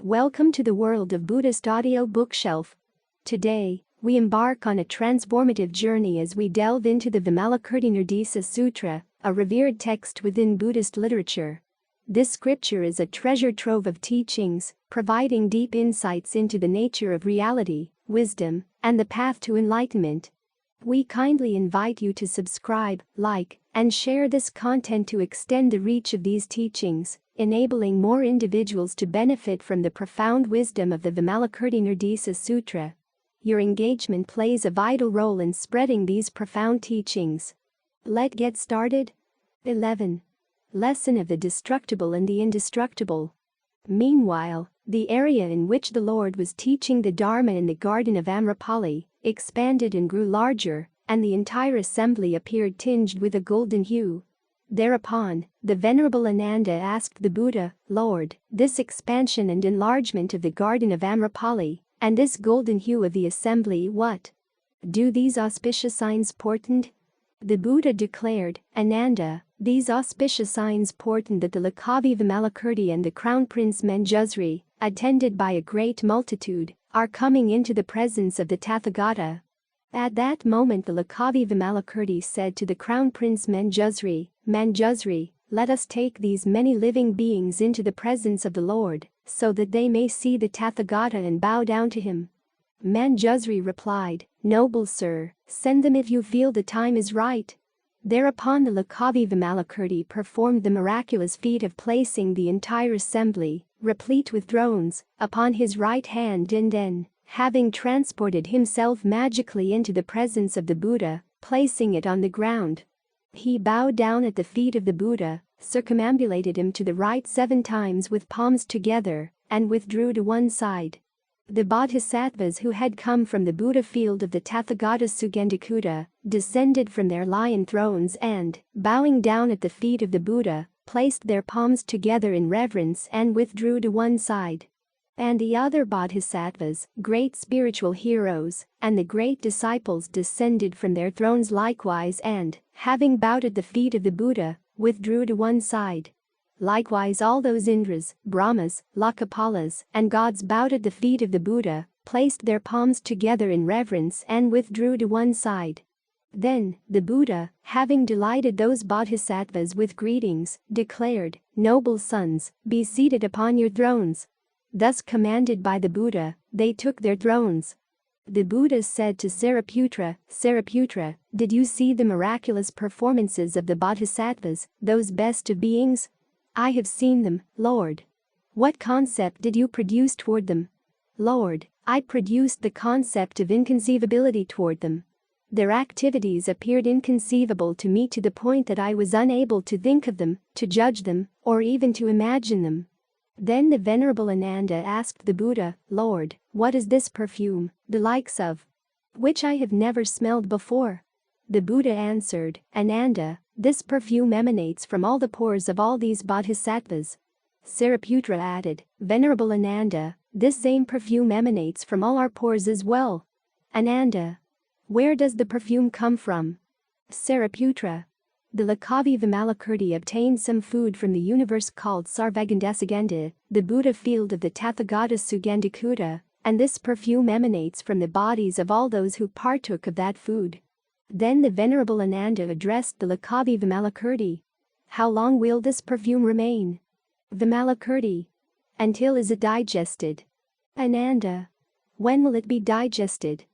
Welcome to the world of Buddhist Audio Bookshelf. Today, we embark on a transformative journey as we delve into the Vimalakirti Nirdesa Sutra, a revered text within Buddhist literature. This scripture is a treasure trove of teachings, providing deep insights into the nature of reality, wisdom, and the path to enlightenment. We kindly invite you to subscribe, like, and share this content to extend the reach of these teachings, enabling more individuals to benefit from the profound wisdom of the Vimalakirti Nirdesa Sutra. Your engagement plays a vital role in spreading these profound teachings. Let's get started. 11. Lesson of the Destructible and the Indestructible. Meanwhile, the area in which the Lord was teaching the Dharma in the Garden of Amrapali expanded and grew larger, and the entire assembly appeared tinged with a golden hue. Thereupon, the Venerable Ananda asked the Buddha, "Lord, this expansion and enlargement of the Garden of Amrapali, and this golden hue of the assembly, what do these auspicious signs portend?" The Buddha declared, "Ananda, these auspicious signs portend that the Lakavi Vimalakirti and the Crown Prince Manjusri, attended by a great multitude, are coming into the presence of the Tathagata." At that moment the Lakavi Vimalakirti said to the Crown Prince Manjusri, "Manjusri, let us take these many living beings into the presence of the Lord, so that they may see the Tathagata and bow down to him." Manjusri replied, "Noble sir, send them if you feel the time is right." Thereupon the Lakavi Vimalakirti performed the miraculous feat of placing the entire assembly, replete with thrones, upon his right hand and then, having transported himself magically into the presence of the Buddha, placing it on the ground. He bowed down at the feet of the Buddha, circumambulated him to the right 7 times with palms together, and withdrew to one side. The bodhisattvas who had come from the Buddha field of the Tathagata Sugandikuta descended from their lion thrones and, bowing down at the feet of the Buddha, placed their palms together in reverence and withdrew to one side. And the other bodhisattvas, great spiritual heroes, and the great disciples descended from their thrones likewise and, having bowed at the feet of the Buddha, withdrew to one side. Likewise all those Indras, Brahmas, Lokapalas, and gods bowed at the feet of the Buddha, placed their palms together in reverence and withdrew to one side. Then, the Buddha, having delighted those bodhisattvas with greetings, declared, "Noble sons, be seated upon your thrones." Thus commanded by the Buddha, they took their thrones. The Buddha said to Sariputra, "Sariputra, did you see the miraculous performances of the bodhisattvas, those best of beings?" "I have seen them, Lord." "What concept did you produce toward them?" "Lord, I produced the concept of inconceivability toward them. Their activities appeared inconceivable to me to the point that I was unable to think of them, to judge them, or even to imagine them." Then the Venerable Ananda asked the Buddha, "Lord, what is this perfume, the likes of which I have never smelled before?" The Buddha answered, "Ananda, this perfume emanates from all the pores of all these bodhisattvas." Sariputra added, "Venerable Ananda, this same perfume emanates from all our pores as well." "Ananda, where does the perfume come from?" Sariputra, the Lakavi Vimalakirti obtained some food from the universe called Sarvagandasagandha, the Buddha field of the Tathagata Sugandikuta, and this perfume emanates from the bodies of all those who partook of that food. Then the Venerable Ananda addressed the Lakavi Vimalakirti, "How long will this perfume remain?" Vimalakirti, "Until is it digested." Ananda, "When will it be digested?"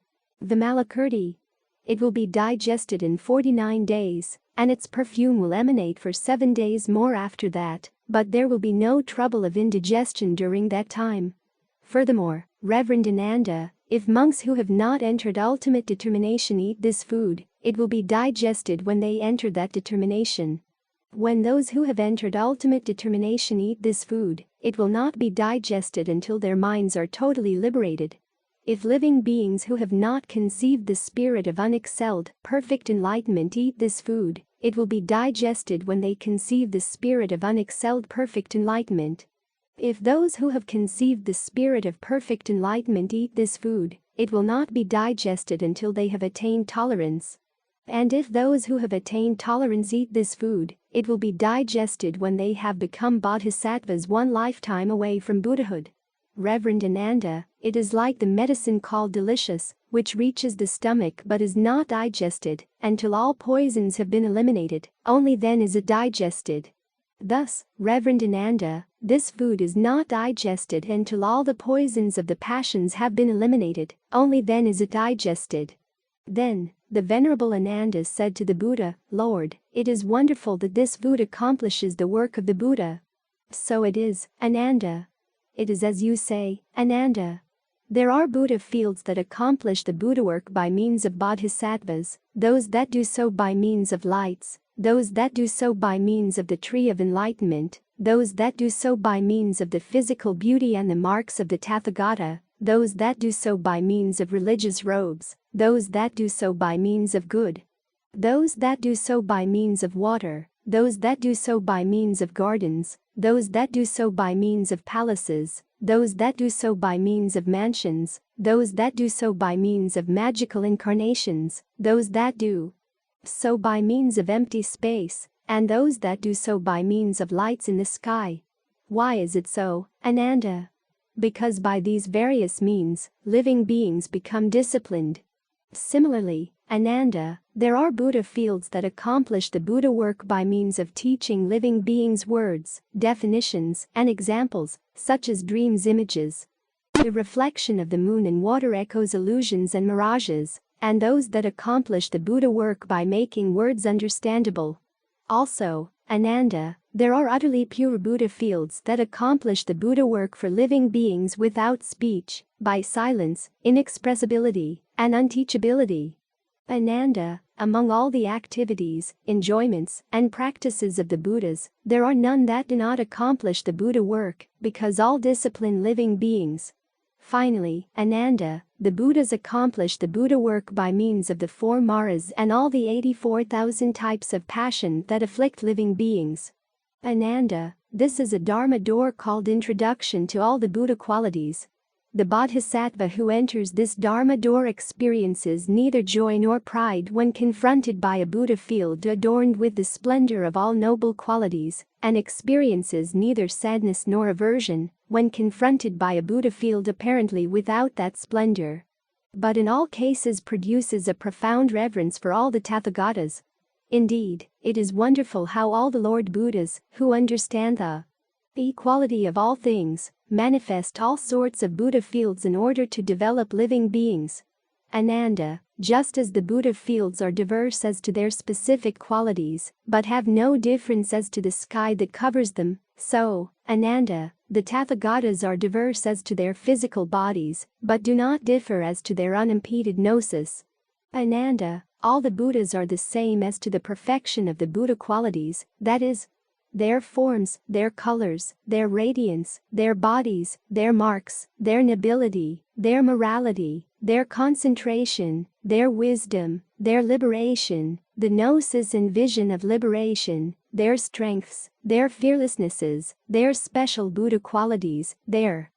Vimalakirti, "It will be digested in 49 days, and its perfume will emanate for 7 days more after that, but there will be no trouble of indigestion during that time. Furthermore, Reverend Ananda, if monks who have not entered ultimate determination eat this food, it will be digested when they enter that determination. When those who have entered ultimate determination eat this food, it will not be digested until their minds are totally liberated. If living beings who have not conceived the spirit of unexcelled, perfect enlightenment eat this food, it will be digested when they conceive the spirit of unexcelled perfect enlightenment. If those who have conceived the spirit of perfect enlightenment eat this food, it will not be digested until they have attained tolerance. And if those who have attained tolerance eat this food, it will be digested when they have become bodhisattvas 1 lifetime away from Buddhahood. Reverend Ananda, it is like the medicine called delicious, which reaches the stomach but is not digested, until all poisons have been eliminated, only then is it digested. Thus, Reverend Ananda, this food is not digested until all the poisons of the passions have been eliminated, only then is it digested. Then, the Venerable Ananda said to the Buddha, Lord, it is wonderful that this food accomplishes the work of the Buddha. So it is, Ananda. It is as you say, Ananda. There are Buddha fields that accomplish the Buddha work by means of bodhisattvas, those that do so by means of lights, those that do so by means of the tree of enlightenment, those that do so by means of the physical beauty and the marks of the Tathagata, those that do so by means of religious robes, those that do so by means of good, those that do so by means of water, those that do so by means of gardens, those that do so by means of palaces, those that do so by means of mansions, those that do so by means of magical incarnations, those that do so by means of empty space, and those that do so by means of lights in the sky. Why is it so, Ananda? Because by these various means, living beings become disciplined. Similarly, Ananda, there are Buddha fields that accomplish the Buddha work by means of teaching living beings words, definitions, and examples, such as dreams, images, the reflection of the moon and water echoes, illusions and mirages, and those that accomplish the Buddha work by making words understandable. Also, Ananda, there are utterly pure Buddha fields that accomplish the Buddha work for living beings without speech, by silence, inexpressibility, and unteachability. Ananda, among all the activities, enjoyments, and practices of the Buddhas, there are none that do not accomplish the Buddha work, because all discipline living beings. Finally, Ananda, the Buddhas accomplish the Buddha work by means of the four maras and all the 84,000 types of passion that afflict living beings. Ananda, this is a Dharma door called Introduction to all the Buddha qualities. The bodhisattva who enters this Dharma door experiences neither joy nor pride when confronted by a Buddha field adorned with the splendor of all noble qualities, and experiences neither sadness nor aversion when confronted by a Buddha field apparently without that splendor. But in all cases produces a profound reverence for all the Tathagatas. Indeed, it is wonderful how all the Lord Buddhas, who understand the equality of all things, manifest all sorts of Buddha fields in order to develop living beings. Ananda, just as the Buddha fields are diverse as to their specific qualities, but have no difference as to the sky that covers them, so, Ananda, the Tathagatas are diverse as to their physical bodies, but do not differ as to their unimpeded gnosis. Ananda, all the Buddhas are the same as to the perfection of the Buddha qualities, that is, their forms, their colors, their radiance, their bodies, their marks, their nobility, their morality, their concentration, their wisdom, their liberation, the gnosis and vision of liberation, their strengths, their fearlessnesses, their special Buddha qualities, their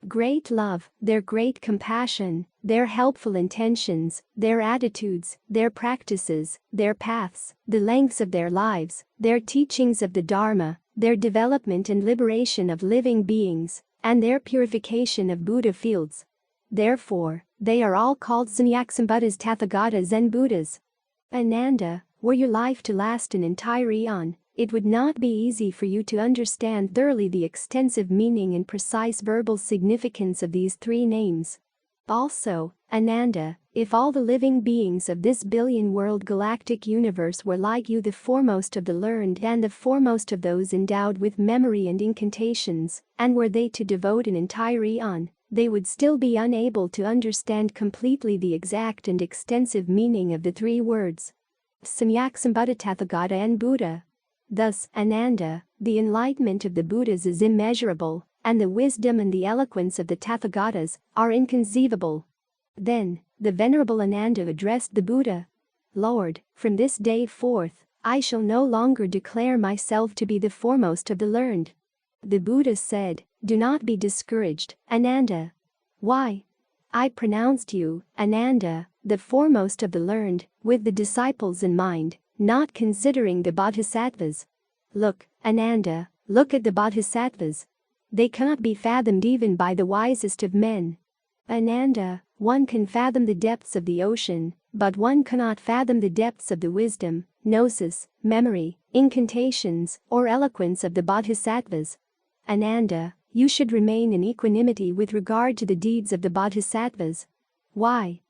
great love, their great compassion, their helpful intentions, their attitudes, their practices, their paths, the lengths of their lives, their teachings of the Dharma, their development and liberation of living beings, and their purification of Buddha fields. Therefore, they are all called Samyaksambhuddhas, Tathagatas and Buddhas. Ananda, were your life to last an entire eon, it would not be easy for you to understand thoroughly the extensive meaning and precise verbal significance of these three names. Also, Ananda, if all the living beings of this billion-world galactic universe were like you, the foremost of the learned and the foremost of those endowed with memory and incantations, and were they to devote an entire eon, they would still be unable to understand completely the exact and extensive meaning of the three words Samyaksambhuddha, Tathagata and Buddha. Thus, Ananda, the enlightenment of the Buddhas is immeasurable, and the wisdom and the eloquence of the Tathagatas are inconceivable. Then, the Venerable Ananda addressed the Buddha. Lord, from this day forth, I shall no longer declare myself to be the foremost of the learned. The Buddha said, do not be discouraged, Ananda. Why? I pronounced you, Ananda, the foremost of the learned, with the disciples in mind, not considering the bodhisattvas. Look, Ananda, look at the bodhisattvas. they cannot be fathomed even by the wisest of men. Ananda, one can fathom the depths of the ocean, but one cannot fathom the depths of the wisdom, gnosis, memory, incantations, or eloquence of the bodhisattvas. Ananda, you should remain in equanimity with regard to the deeds of the bodhisattvas. Why?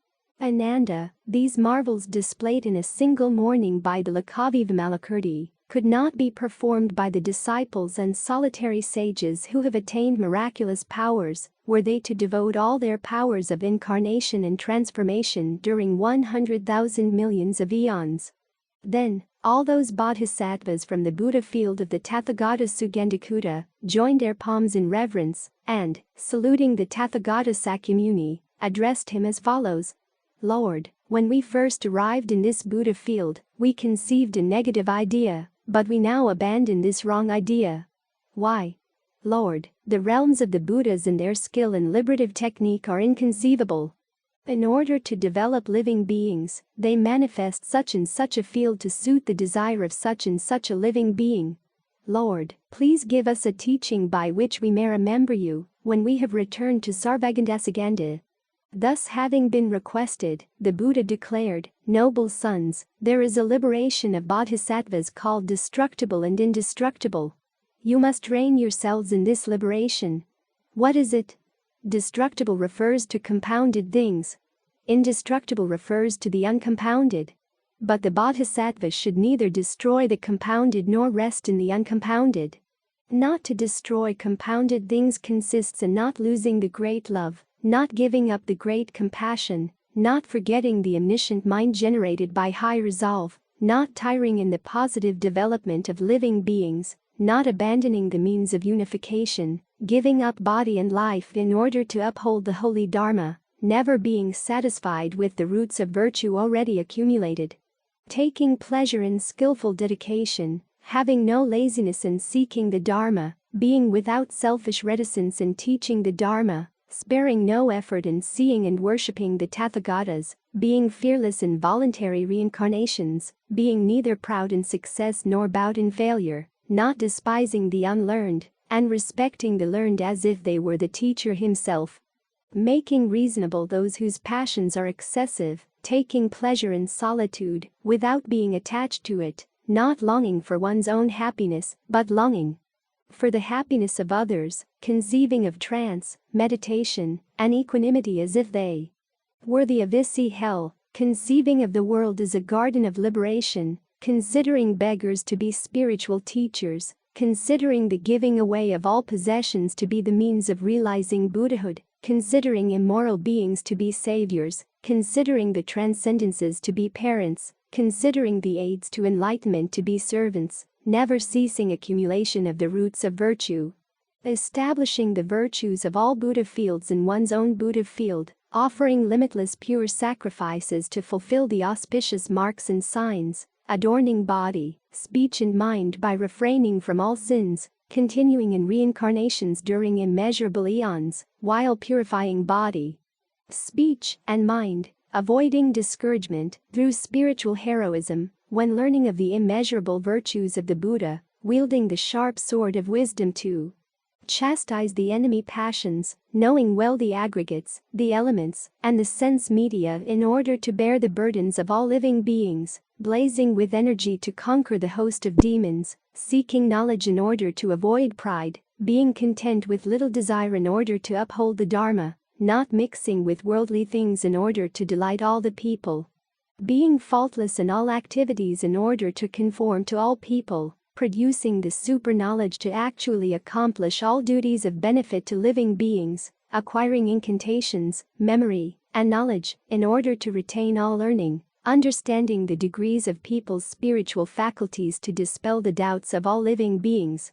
Ananda, these marvels displayed in a single morning by the Lakavi Vimalakirti could not be performed by the disciples and solitary sages who have attained miraculous powers, were they to devote all their powers of incarnation and transformation during 100,000 millions of eons. Then, all those bodhisattvas from the Buddha field of the Tathagata Sugandikuta joined their palms in reverence and, saluting the Tathagata Sakyamuni, addressed him as follows. Lord, when we first arrived in this Buddha field, we conceived a negative idea, but we now abandon this wrong idea. Why? Lord, the realms of the Buddhas and their skill in liberative technique are inconceivable. In order to develop living beings, they manifest such and such a field to suit the desire of such and such a living being. Lord, please give us a teaching by which we may remember you when we have returned to Sarvagandasaganda. Thus having been requested, the Buddha declared, Noble sons, there is a liberation of bodhisattvas called destructible and indestructible. You must train yourselves in this liberation. What is it? Destructible refers to compounded things. Indestructible refers to the uncompounded. But the bodhisattvas should neither destroy the compounded nor rest in the uncompounded. Not to destroy compounded things consists in not losing the great love, not giving up the great compassion, not forgetting the omniscient mind generated by high resolve, not tiring in the positive development of living beings, not abandoning the means of unification, giving up body and life in order to uphold the holy Dharma, never being satisfied with the roots of virtue already accumulated. Taking pleasure in skillful dedication, having no laziness in seeking the Dharma, being without selfish reticence in teaching the Dharma, sparing no effort in seeing and worshipping the Tathagatas, being fearless in voluntary reincarnations, being neither proud in success nor bowed in failure, not despising the unlearned, and respecting the learned as if they were the teacher himself. Making reasonable those whose passions are excessive, taking pleasure in solitude, without being attached to it, not longing for one's own happiness, but longing for the happiness of others, conceiving of trance, meditation, and equanimity as if they were the Avisi hell, conceiving of the world as a garden of liberation, considering beggars to be spiritual teachers, considering the giving away of all possessions to be the means of realizing Buddhahood, considering immoral beings to be saviors, considering the transcendences to be parents, considering the aids to enlightenment to be servants, never ceasing accumulation of the roots of virtue. Establishing the virtues of all Buddha fields in one's own Buddha field, offering limitless pure sacrifices to fulfill the auspicious marks and signs, adorning body, speech and mind by refraining from all sins, continuing in reincarnations during immeasurable eons, while purifying body, speech, and mind, avoiding discouragement through spiritual heroism, when learning of the immeasurable virtues of the Buddha, wielding the sharp sword of wisdom to chastise the enemy passions, knowing well the aggregates, the elements, and the sense media in order to bear the burdens of all living beings, blazing with energy to conquer the host of demons, seeking knowledge in order to avoid pride, being content with little desire in order to uphold the Dharma, not mixing with worldly things in order to delight all the people, being faultless in all activities in order to conform to all people, producing the super knowledge to actually accomplish all duties of benefit to living beings, acquiring incantations, memory, and knowledge in order to retain all learning, understanding the degrees of people's spiritual faculties to dispel the doubts of all living beings,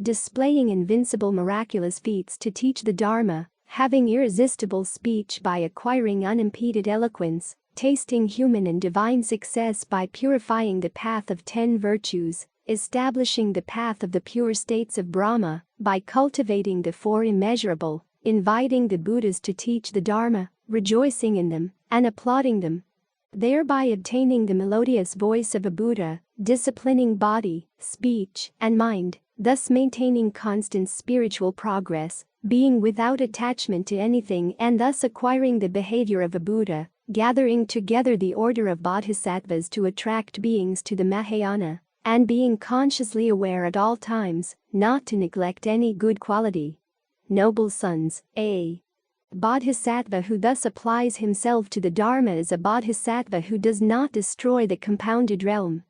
displaying invincible miraculous feats to teach the Dharma, having irresistible speech by acquiring unimpeded eloquence, tasting human and divine success by purifying the path of 10 virtues, establishing the path of the pure states of Brahma by cultivating the 4 immeasurable, inviting the Buddhas to teach the Dharma, rejoicing in them, and applauding them, thereby obtaining the melodious voice of a Buddha, disciplining body, speech, and mind, thus maintaining constant spiritual progress, being without attachment to anything and thus acquiring the behavior of a Buddha, gathering together the order of bodhisattvas to attract beings to the Mahayana, and being consciously aware at all times, not to neglect any good quality. Noble sons, a bodhisattva who thus applies himself to the Dharma is a bodhisattva who does not destroy the compounded realm.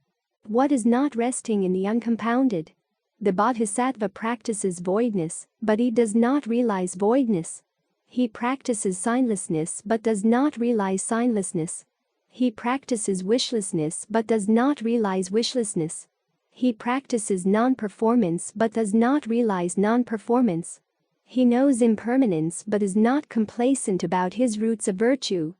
What is not resting in the uncompounded? The bodhisattva practices voidness, but he does not realize voidness. He practices signlessness but does not realize signlessness. He practices wishlessness but does not realize wishlessness. He practices non-performance but does not realize non-performance. He knows impermanence but is not complacent about his roots of virtue.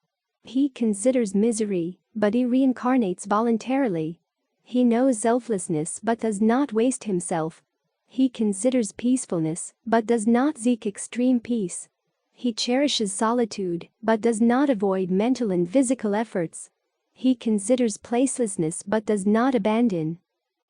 He considers misery, but he reincarnates voluntarily. He knows selflessness but does not waste himself. He considers peacefulness but does not seek extreme peace. He cherishes solitude but does not avoid mental and physical efforts. He considers placelessness but does not abandon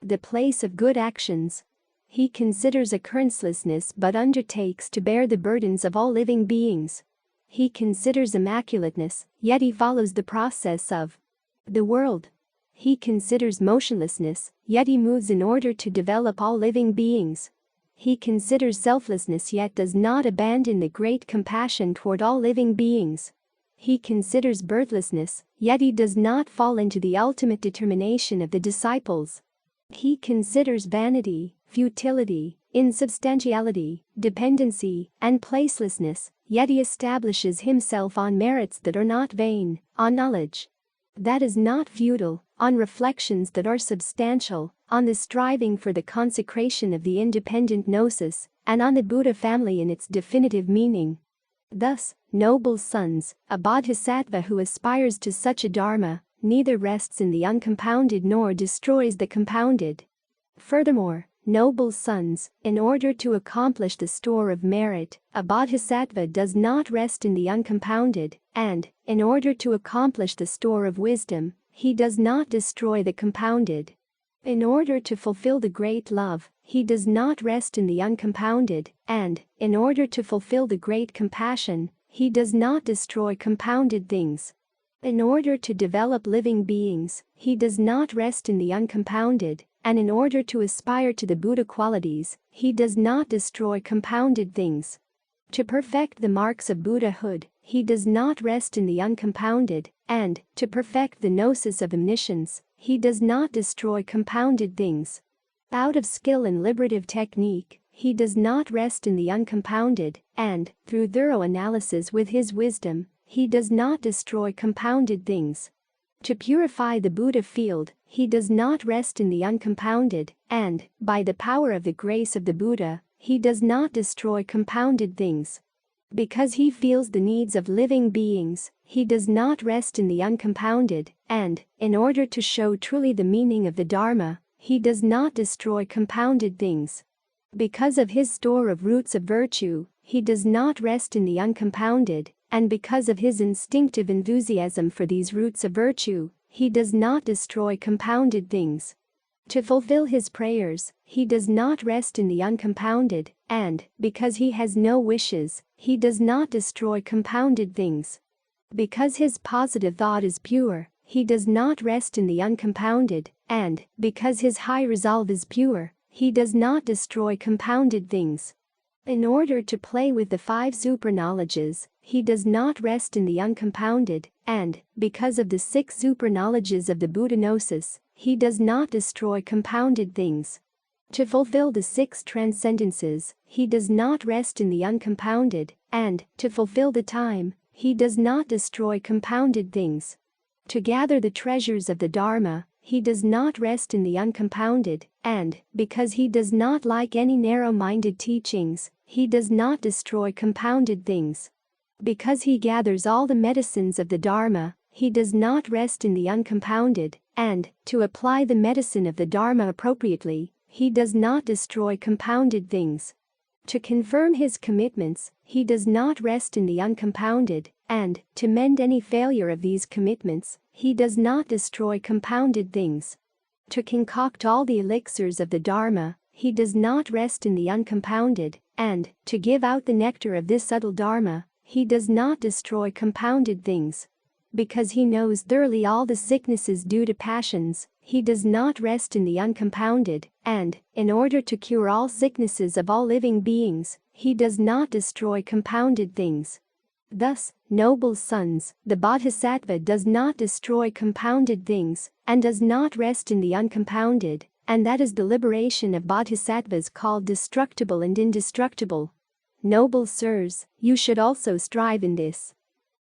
the place of good actions. He considers occurrencelessness but undertakes to bear the burdens of all living beings. He considers immaculateness, yet he follows the process of the world. He considers motionlessness, yet he moves in order to develop all living beings. He considers selflessness yet does not abandon the great compassion toward all living beings. He considers birthlessness, yet he does not fall into the ultimate determination of the disciples. He considers vanity, futility, insubstantiality, dependency, and placelessness, yet he establishes himself on merits that are not vain, on knowledge that is not futile, on reflections that are substantial, on the striving for the consecration of the independent gnosis, and on the Buddha family in its definitive meaning. Thus, noble sons, a bodhisattva who aspires to such a dharma neither rests in the uncompounded nor destroys the compounded. Furthermore, noble sons, in order to accomplish the store of merit, a bodhisattva does not rest in the uncompounded, and, in order to accomplish the store of wisdom, he does not destroy the compounded. In order to fulfill the great love, he does not rest in the uncompounded, and, in order to fulfill the great compassion, he does not destroy compounded things. In order to develop living beings, he does not rest in the uncompounded, and in order to aspire to the Buddha qualities, he does not destroy compounded things. To perfect the marks of Buddhahood, he does not rest in the uncompounded, and, to perfect the gnosis of omniscience, he does not destroy compounded things. Out of skill in liberative technique, he does not rest in the uncompounded, and, through thorough analysis with his wisdom, he does not destroy compounded things. To purify the Buddha field, he does not rest in the uncompounded, and, by the power of the grace of the Buddha, he does not destroy compounded things. Because he feels the needs of living beings, he does not rest in the uncompounded, and, in order to show truly the meaning of the Dharma, he does not destroy compounded things. Because of his store of roots of virtue, he does not rest in the uncompounded, and because of his instinctive enthusiasm for these roots of virtue, he does not destroy compounded things. To fulfill his prayers, he does not rest in the uncompounded, and, because he has no wishes, he does not destroy compounded things. Because his positive thought is pure, he does not rest in the uncompounded, and, because his high resolve is pure, he does not destroy compounded things. In order to play with the 5 superknowledges, he does not rest in the uncompounded, and, because of the 6 superknowledges of the Buddha gnosis, he does not destroy compounded things. To fulfill the 6 transcendences, he does not rest in the uncompounded, and, to fulfill the time, he does not destroy compounded things. To gather the treasures of the Dharma, he does not rest in the uncompounded, and, because he does not like any narrow-minded teachings, he does not destroy compounded things. Because he gathers all the medicines of the Dharma, he does not rest in the uncompounded, and, to apply the medicine of the Dharma appropriately, he does not destroy compounded things. To confirm his commitments, he does not rest in the uncompounded, and, to mend any failure of these commitments, he does not destroy compounded things. To concoct all the elixirs of the Dharma, he does not rest in the uncompounded, and, to give out the nectar of this subtle Dharma, he does not destroy compounded things. Because he knows thoroughly all the sicknesses due to passions, he does not rest in the uncompounded, and, in order to cure all sicknesses of all living beings, he does not destroy compounded things. Thus, noble sons, the Bodhisattva does not destroy compounded things, and does not rest in the uncompounded, and that is the liberation of Bodhisattvas called destructible and indestructible. Noble sirs, you should also strive in this.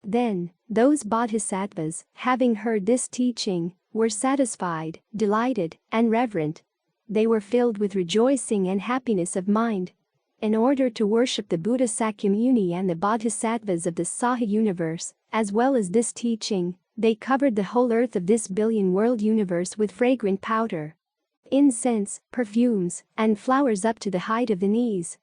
Then, those Bodhisattvas, having heard this teaching, were satisfied, delighted, and reverent. They were filled with rejoicing and happiness of mind. In order to worship the Buddha Sakyamuni and the Bodhisattvas of the Saha universe, as well as this teaching, they covered the whole earth of this billion-world universe with fragrant powder, incense, perfumes, and flowers up to the height of the knees.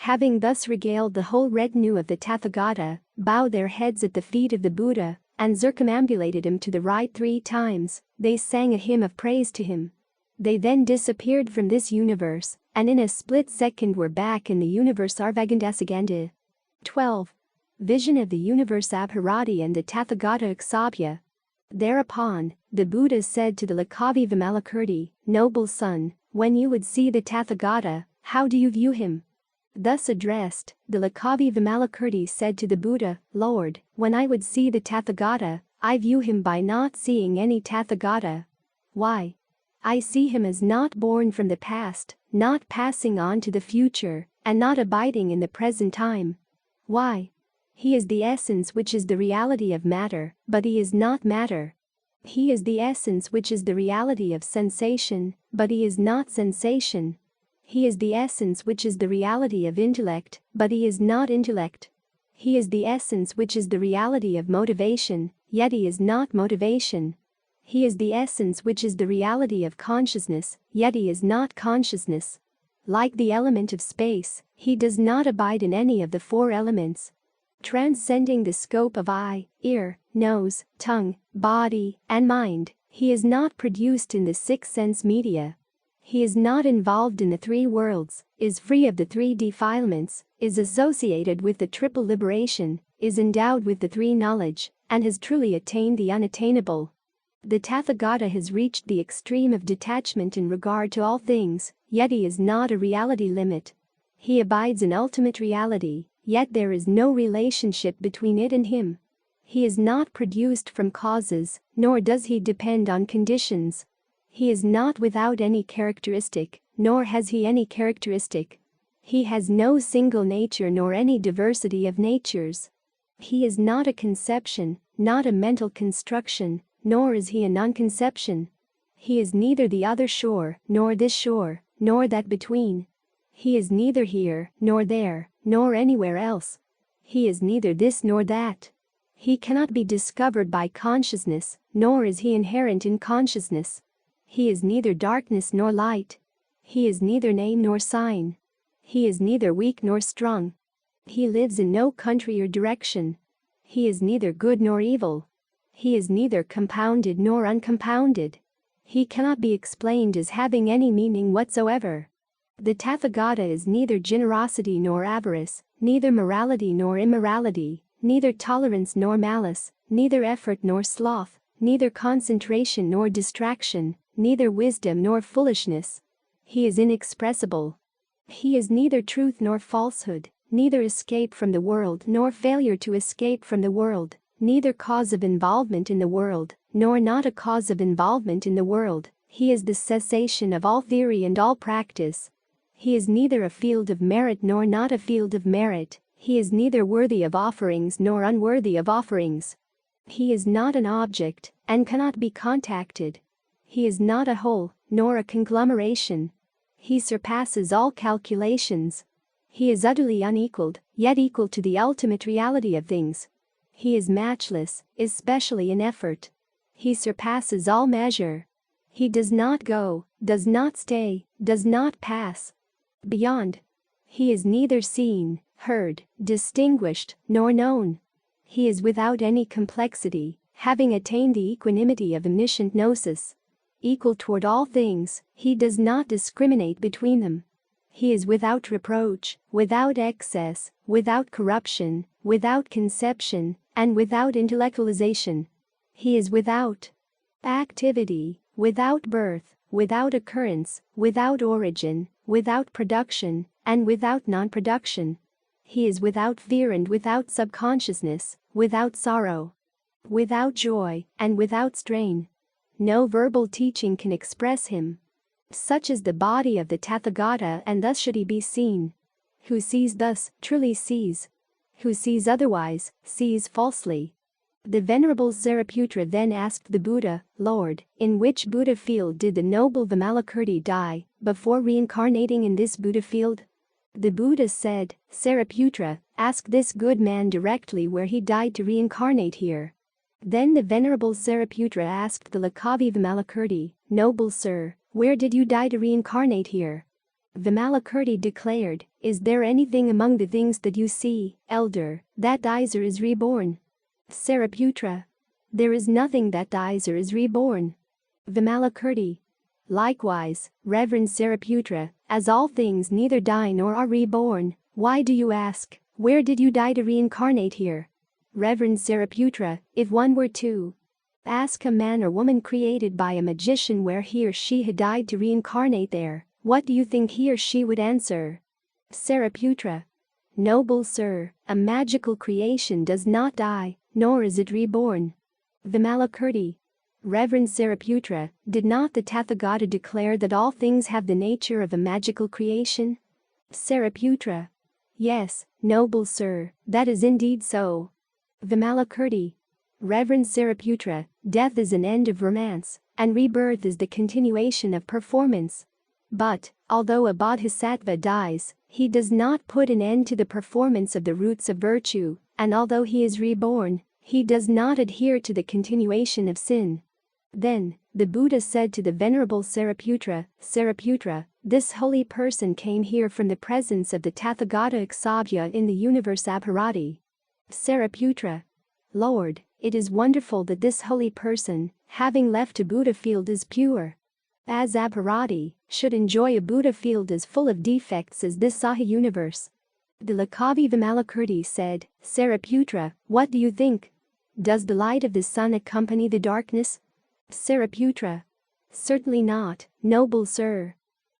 Having thus regaled the whole retinue of the Tathagata, bowed their heads at the feet of the Buddha, and circumambulated him to the right 3 times, they sang a hymn of praise to him. They then disappeared from this universe, and in a split second were back in the universe Arvagandasaganda. 12. Vision of the universe Abhirati and the Tathagata Aksabhya. Thereupon, the Buddha said to the Lakavi Vimalakirti, "Noble son, when you would see the Tathagata, how do you view him?" Thus addressed, the Lakavi Vimalakirti said to the Buddha, "Lord, when I would see the Tathagata, I view him by not seeing any Tathagata. Why? I see him as not born from the past, not passing on to the future, and not abiding in the present time. Why? He is the essence which is the reality of matter, but he is not matter. He is the essence which is the reality of sensation, but he is not sensation. He is the essence which is the reality of intellect, but he is not intellect. He is the essence which is the reality of motivation, yet he is not motivation. He is the essence which is the reality of consciousness, yet he is not consciousness. Like the element of space, he does not abide in any of the 4 elements. Transcending the scope of eye, ear, nose, tongue, body, and mind, he is not produced in the 6 sense media. He is not involved in the 3 worlds, is free of the 3 defilements, is associated with the triple liberation, is endowed with the 3 knowledge, and has truly attained the unattainable. The Tathagata has reached the extreme of detachment in regard to all things, yet he is not a reality limit. He abides in ultimate reality, yet there is no relationship between it and him. He is not produced from causes, nor does he depend on conditions. He is not without any characteristic, nor has he any characteristic. He has no single nature nor any diversity of natures. He is not a conception, not a mental construction, nor is he a non-conception. He is neither the other shore, nor this shore, nor that between. He is neither here, nor there, nor anywhere else. He is neither this nor that. He cannot be discovered by consciousness, nor is he inherent in consciousness. He is neither darkness nor light. He is neither name nor sign. He is neither weak nor strong. He lives in no country or direction. He is neither good nor evil. He is neither compounded nor uncompounded. He cannot be explained as having any meaning whatsoever. The Tathagata is neither generosity nor avarice, neither morality nor immorality, neither tolerance nor malice, neither effort nor sloth, neither concentration nor distraction, neither wisdom nor foolishness. He is inexpressible. He is neither truth nor falsehood, neither escape from the world nor failure to escape from the world, neither cause of involvement in the world, nor not a cause of involvement in the world. He is the cessation of all theory and all practice. He is neither a field of merit nor not a field of merit. He is neither worthy of offerings nor unworthy of offerings. He is not an object, and cannot be contacted. He is not a whole, nor a conglomeration. He surpasses all calculations. He is utterly unequaled, yet equal to the ultimate reality of things. He is matchless, especially in effort. He surpasses all measure. He does not go, does not stay, does not pass beyond. He is neither seen, heard, distinguished, nor known. He is without any complexity, having attained the equanimity of omniscient gnosis. equal toward all things, he does not discriminate between them. He is without reproach, without excess, without corruption, without conception, and without intellectualization. He is without activity, without birth, without occurrence, without origin, without production, and without non-production. He is without fear and without subconsciousness, without sorrow, without joy, and without strain. No verbal teaching can express him. Such is the body of the Tathagata, and thus should he be seen. Who sees thus, truly sees. Who sees otherwise, sees falsely. The Venerable Zaraputra then asked the Buddha, Lord, in which Buddha field did the noble Vimalakirti die, before reincarnating in this Buddha field? The Buddha said, Zaraputra, ask this good man directly where he died to reincarnate here. Then the Venerable Zaraputra asked the Lakavi Vimalakirti, Noble Sir, where did you die to reincarnate here? Vimalakirti declared, Is there anything among the things that you see, elder, that dies or is reborn? Zaraputra, there is nothing that dies or is reborn. Vimalakirti, likewise, Reverend Zaraputra, as all things neither die nor are reborn, why do you ask, where did you die to reincarnate here? Reverend Zaraputra, if one were to ask a man or woman created by a magician where he or she had died to reincarnate there, what do you think he or she would answer? Zaraputra, Noble Sir, a magical creation does not die, nor is it reborn. Vimalakirti, Reverend Zaraputra, did not the Tathagata declare that all things have the nature of a magical creation? Zaraputra, yes, Noble Sir, that is indeed so. Vimalakirti, Reverend Zaraputra, death is an end of romance, and rebirth is the continuation of performance. But, although a bodhisattva dies, he does not put an end to the performance of the roots of virtue, and although he is reborn, he does not adhere to the continuation of sin. Then, the Buddha said to the Venerable Zaraputra, Zaraputra, this holy person came here from the presence of the Tathagata Aksaabhya in the universe Abharati. Zaraputra, Lord, it is wonderful that this holy person, having left a Buddha field is pure. As Abharati, should enjoy a Buddha field as full of defects as this Saha universe. The Lakavi Vimalakirti said, Zaraputra, what do you think? Does the light of the sun accompany the darkness? Zaraputra, certainly not, Noble Sir.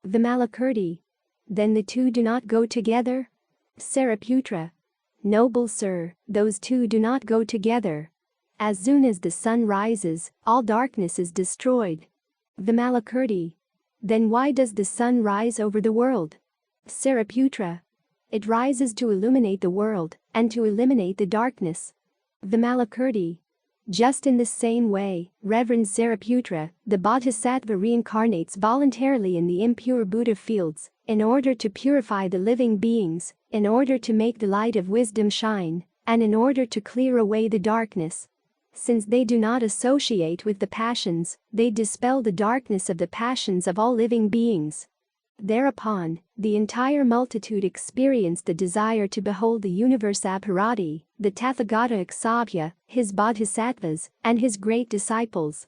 Vimalakirti, then the two do not go together? Zaraputra, Noble Sir, those two do not go together. As soon as the sun rises, all darkness is destroyed. Vimalakirti, then why does the sun rise over the world? Zaraputra, it rises to illuminate the world, and to eliminate the darkness. Vimalakirti, just in the same way, Reverend Zaraputra, the Bodhisattva reincarnates voluntarily in the impure Buddha fields, in order to purify the living beings, in order to make the light of wisdom shine, and in order to clear away the darkness. Since they do not associate with the passions, they dispel the darkness of the passions of all living beings. Thereupon, the entire multitude experienced the desire to behold the universe Abharati, the Tathagata Aksaabhya, his bodhisattvas, and his great disciples.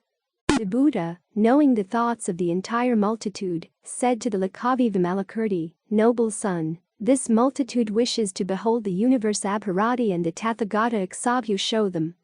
The Buddha, knowing the thoughts of the entire multitude, said to the Lakavi Vimalakirti, Noble son, this multitude wishes to behold the universe Abharati and the Tathagata Aksaabhya show them.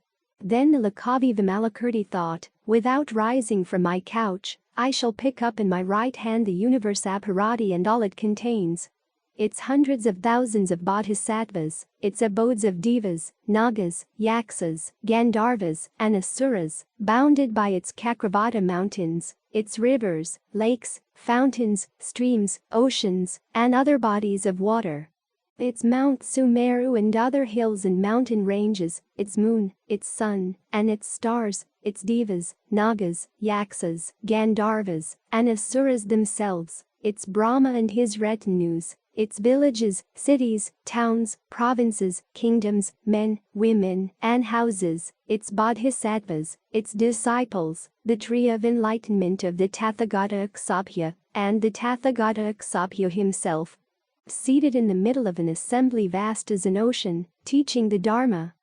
Then the Lakavi Vimalakirti thought, without rising from my couch, I shall pick up in my right hand the universe Abharati and all it contains. Its hundreds of thousands of bodhisattvas, its abodes of devas, nagas, yaksas, gandharvas, and asuras, bounded by its Kakravata mountains, its rivers, lakes, fountains, streams, oceans, and other bodies of water. Its Mount Sumeru and other hills and mountain ranges, its moon, its sun, and its stars, its devas, nagas, yaksas, gandharvas, and asuras themselves, its Brahma and his retinues, its villages, cities, towns, provinces, kingdoms, men, women, and houses, its bodhisattvas, its disciples, the tree of enlightenment of the Tathagata Aksaabhya, and the Tathagata Aksaabhya himself, seated in the middle of an assembly vast as an ocean, teaching the Dharma.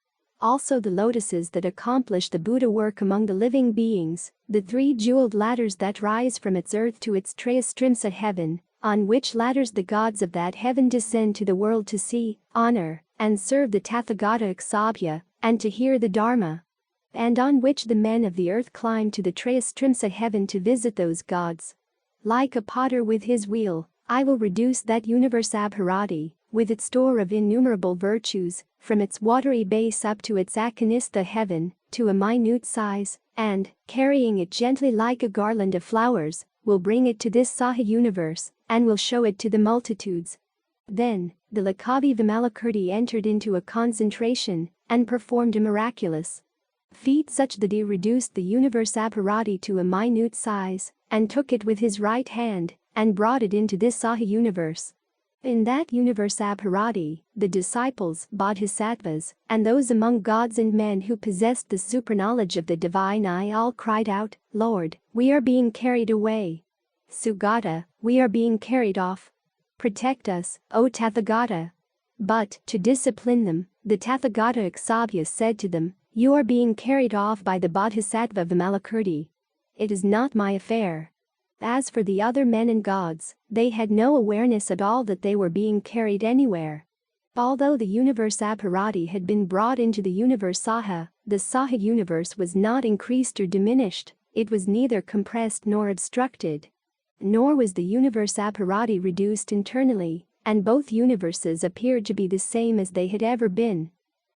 Also the lotuses that accomplish the Buddha work among the living beings, the three jeweled ladders that rise from its earth to its Trayastrimsa heaven, on which ladders the gods of that heaven descend to the world to see, honor, and serve the Tathagata Aksobhya, and to hear the Dharma. And on which the men of the earth climb to the Trayastrimsa heaven to visit those gods. Like a potter with his wheel, I will reduce that universe Abharati, with its store of innumerable virtues, from its watery base up to its Akanistha heaven, to a minute size, and, carrying it gently like a garland of flowers, will bring it to this Saha universe, and will show it to the multitudes. Then, the Lakavi Vimalakirti entered into a concentration, and performed a miraculous feat such that he reduced the universe Abharati to a minute size, and took it with his right hand, and brought it into this Saha universe. In that universe Abharati, the disciples, bodhisattvas, and those among gods and men who possessed the superknowledge of the divine I all cried out, Lord, we are being carried away. Sugata, we are being carried off. Protect us, O Tathagata. But, to discipline them, the Tathagata Aksobhya said to them, you are being carried off by the bodhisattva Vimalakirti. It is not my affair. As for the other men and gods, they had no awareness at all that they were being carried anywhere. Although the universe Abharati had been brought into the universe Saha, the Saha universe was not increased or diminished, it was neither compressed nor obstructed. Nor was the universe Abharati reduced internally, and both universes appeared to be the same as they had ever been.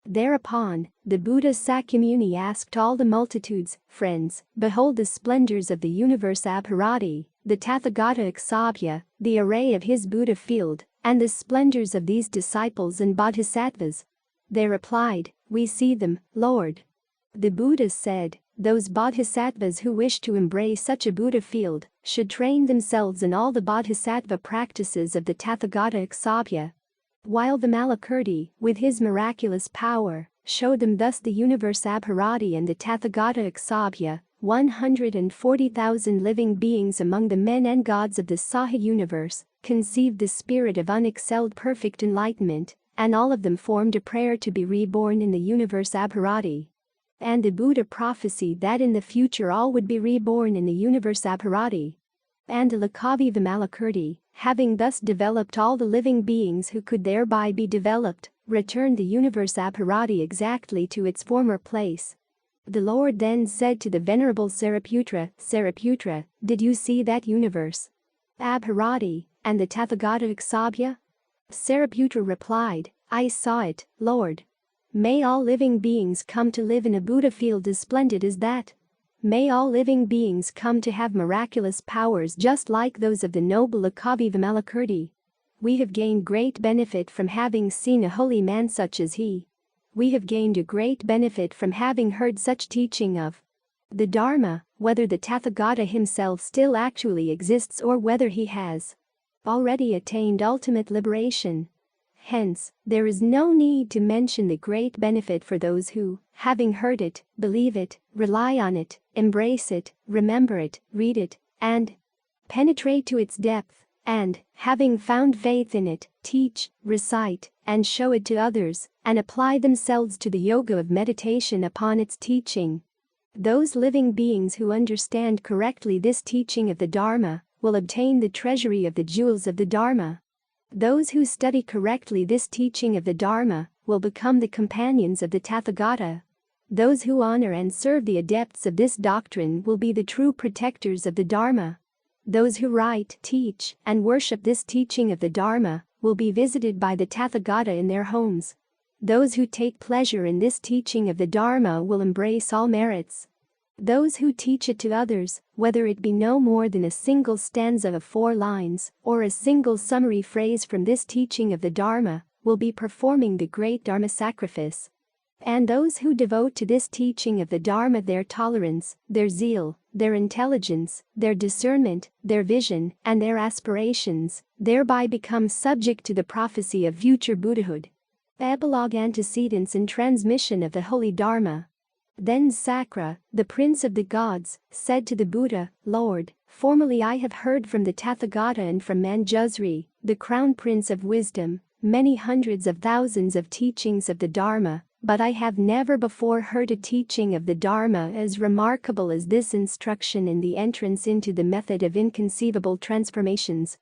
Thereupon, the Buddha Sakyamuni asked all the multitudes, friends, behold the splendors of the universe Abharati, the Tathagata Aksobhya, the array of his Buddha field, and the splendors of these disciples and bodhisattvas. They replied, we see them, Lord. The Buddha said, those bodhisattvas who wish to embrace such a Buddha field, should train themselves in all the bodhisattva practices of the Tathagata Aksobhya. While Vimalakirti, with his miraculous power, showed them thus the universe Abharati and the Tathagata Aksobhya, 140,000 living beings among the men and gods of the Saha universe, conceived the spirit of unexcelled perfect enlightenment, and all of them formed a prayer to be reborn in the universe Abharati. And the Buddha prophesied that in the future all would be reborn in the universe Abharati. And the Lakavi Vimalakirti, having thus developed all the living beings who could thereby be developed, returned the universe Abharati exactly to its former place. The Lord then said to the Venerable Sariputra, Sariputra, did you see that universe Abharati, and the Tathagata Aksobhya? Sariputra replied, I saw it, Lord. May all living beings come to live in a Buddha field as splendid as that. May all living beings come to have miraculous powers just like those of the noble Lakavi Vimalakirti. We have gained great benefit from having seen a holy man such as he. We have gained a great benefit from having heard such teaching of the Dharma, whether the Tathagata himself still actually exists or whether he has already attained ultimate liberation. Hence, there is no need to mention the great benefit for those who, having heard it, believe it, rely on it, embrace it, remember it, read it, and penetrate to its depth, and, having found faith in it, teach, recite, and show it to others, and apply themselves to the yoga of meditation upon its teaching. Those living beings who understand correctly this teaching of the Dharma will obtain the treasury of the jewels of the Dharma. Those who study correctly this teaching of the Dharma will become the companions of the Tathagata. Those who honor and serve the adepts of this doctrine will be the true protectors of the Dharma. Those who write, teach, and worship this teaching of the Dharma will be visited by the Tathagata in their homes. Those who take pleasure in this teaching of the Dharma will embrace all merits. Those who teach it to others, whether it be no more than a single stanza of 4 lines, or a single summary phrase from this teaching of the Dharma, will be performing the great Dharma sacrifice. And those who devote to this teaching of the Dharma their tolerance, their zeal, their intelligence, their discernment, their vision, and their aspirations, thereby become subject to the prophecy of future Buddhahood. Epilogue Antecedents and transmission of the Holy Dharma. Then Sakra, the prince of the gods, said to the Buddha, Lord, formerly I have heard from the Tathagata and from Manjusri, the crown prince of wisdom, many hundreds of thousands of teachings of the Dharma, but I have never before heard a teaching of the Dharma as remarkable as this instruction in the entrance into the method of inconceivable transformations.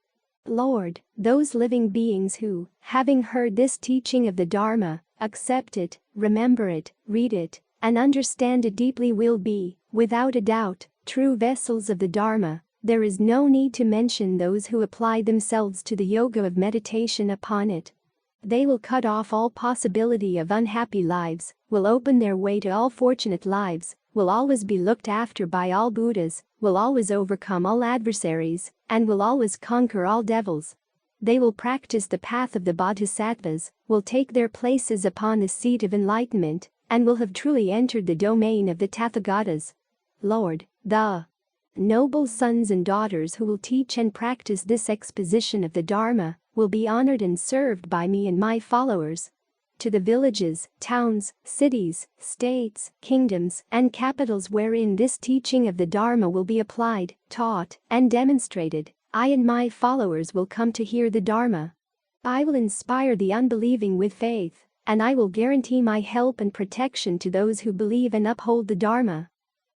Lord, those living beings who, having heard this teaching of the Dharma, accept it, remember it, read it, and understand it deeply will be, without a doubt, true vessels of the Dharma. There is no need to mention those who apply themselves to the yoga of meditation upon it. They will cut off all possibility of unhappy lives, will open their way to all fortunate lives, will always be looked after by all Buddhas, will always overcome all adversaries, and will always conquer all devils. They will practice the path of the Bodhisattvas, will take their places upon the seat of enlightenment, and will have truly entered the domain of the Tathagatas. Lord, the noble sons and daughters who will teach and practice this exposition of the Dharma will be honored and served by me and my followers. To the villages, towns, cities, states, kingdoms, and capitals wherein this teaching of the Dharma will be applied, taught, and demonstrated, I and my followers will come to hear the Dharma. I will inspire the unbelieving with faith, and I will guarantee my help and protection to those who believe and uphold the Dharma.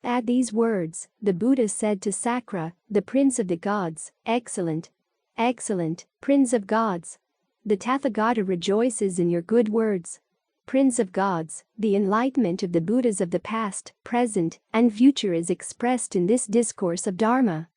At these words, the Buddha said to Sakra, the Prince of the Gods, Excellent, excellent, Prince of Gods. The Tathagata rejoices in your good words. Prince of Gods, the enlightenment of the Buddhas of the past, present, and future is expressed in this discourse of Dharma.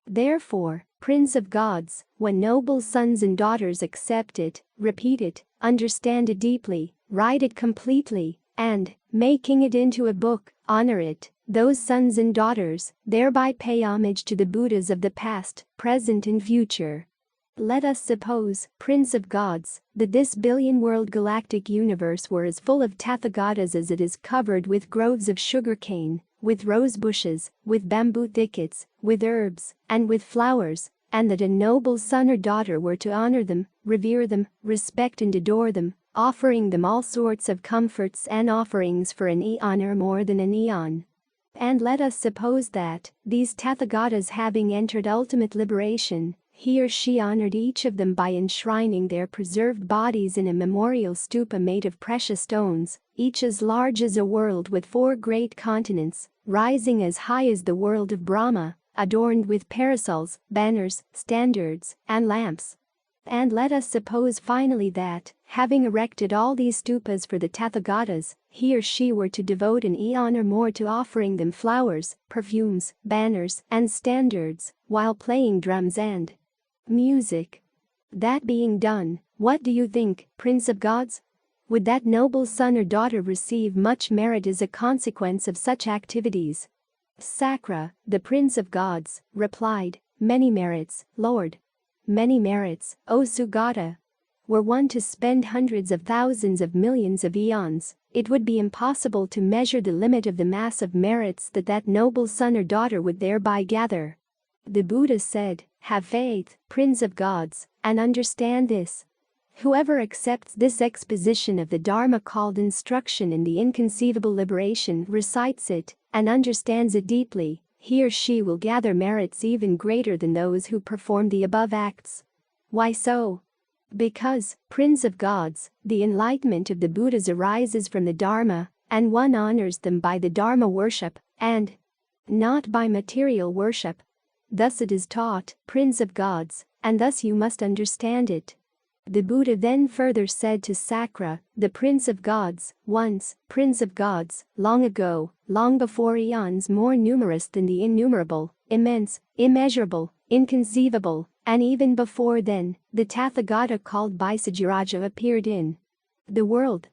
Therefore, Prince of Gods, when noble sons and daughters accept it, repeat it, understand it deeply, write it completely, and, making it into a book, honor it, those sons and daughters thereby pay homage to the Buddhas of the past, present, and future. Let us suppose, Prince of Gods, that this billion-world galactic universe were as full of Tathagatas as it is covered with groves of sugarcane, with rose bushes, with bamboo thickets, with herbs, and with flowers, and that a noble son or daughter were to honor them, revere them, respect and adore them, offering them all sorts of comforts and offerings for an eon or more than an eon. And let us suppose that, these Tathagatas having entered ultimate liberation, he or she honored each of them by enshrining their preserved bodies in a memorial stupa made of precious stones, each as large as a world with 4 great continents, rising as high as the world of Brahma, adorned with parasols, banners, standards, and lamps. And let us suppose finally that, having erected all these stupas for the Tathagatas, he or she were to devote an eon or more to offering them flowers, perfumes, banners, and standards, while playing drums and music. That being done, what do you think, Prince of Gods? Would that noble son or daughter receive much merit as a consequence of such activities? Sakra, the Prince of Gods, replied, Many merits, Lord. Many merits, O Sugata. Were one to spend hundreds of thousands of millions of eons, it would be impossible to measure the limit of the mass of merits that noble son or daughter would thereby gather. The Buddha said, Have faith, Prince of Gods, and understand this. Whoever accepts this exposition of the Dharma called instruction in the inconceivable liberation, recites it, and understands it deeply, he or she will gather merits even greater than those who perform the above acts. Why so? Because, Prince of Gods, the enlightenment of the Buddhas arises from the Dharma, and one honors them by the Dharma worship, and not by material worship. Thus it is taught, Prince of Gods, and thus you must understand it. The Buddha then further said to Sakra, the Prince of Gods, once, Prince of Gods, long ago, long before eons more numerous than the innumerable, immense, immeasurable, inconceivable, and even before then, the Tathagata called Vaisajiraja appeared in the world.